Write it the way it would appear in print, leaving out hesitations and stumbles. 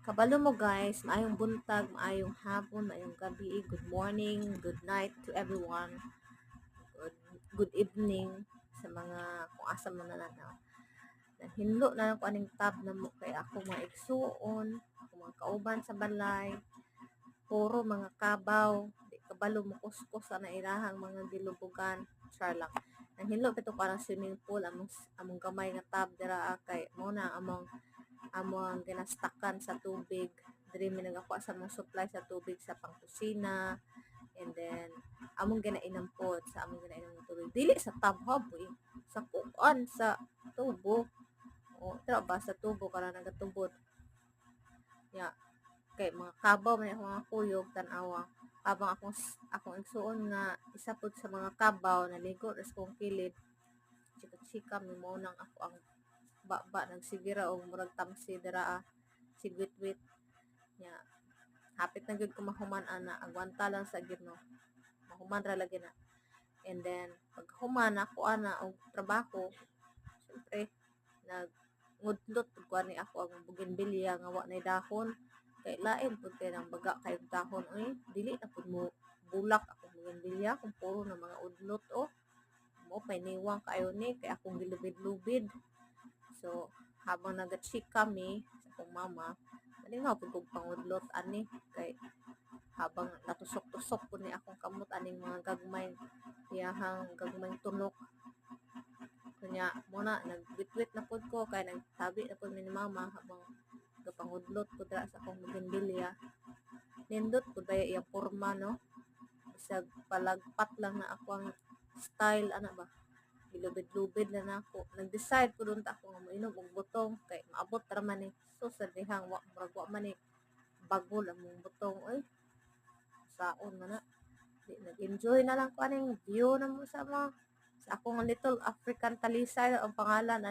Kabalo mo guys, maayong buntag, maayong hapon, maayong gabi, good morning, good night to everyone. Good evening sa mga kung asa mo na nanaw. Hinlo na lang ko aning tab na mo kay ako mga igsuon, ako mga kauban sa balay, puro mga kabaw, di kabalo mo kuskus na ilahang mga gilubugan, char lang. Nang hinlo pito parang swimming pool, among gamay nga tab dira kay mo na among ginastakan sa tubig. Diri mi nagakuha sa mga supply sa tubig sa pangkusina. And then, among ginainom po sa among ginainom ng tubig. Dili sa tubhob, sa kuan, sa tubo. O, tira ba, sa tubo, para nagatubod. Ya, kay mga kabaw, may mga kuyog, tanawa. Habang akong igsuon nga, isa po sa mga kabaw, naligo, res kong kilid, chika-chika, may mo nang ako ang baba nagsigira og murag tamsi dira sigwit-wit nya hapit na gyud ko mahuman ana agwanta lang sa gyud no mahuman ra lagi na and then pag human ako ana og trabaho syempre nagngudlot ko ani ako ang bougainvillea nga wa nay dahon kay lain pud kay nang baga kay dahon dili na pud mo bulak ako bougainvillea kung puro na mga udlot mo pay niwang kayo ni kay akong gilubid-lubid. So, habang nag-check kami sa akong mama, malingaw po kong pangudlot ani kay habang natusok-tusok po ni akong kamot aning mga gagmay iyahang gagmay tunok kanya muna nagbitwit na pod ko kay nagtabi na pod ni mama habang gapangudlot ko dira sa akong bougainvillea nindot po daya iyang porma no isag palagpat lang na ako ang style ana ba gilubid-lubid na nako. Nag-decide ko doon ako nga mainom og butong kay maabot ra man ni so sa dihang wa murag wa man ni bagol ang mong butong saon man na. Di nag-enjoy na lang ko aning view na mo sa mga sa akong little African talisay ang pangalan ani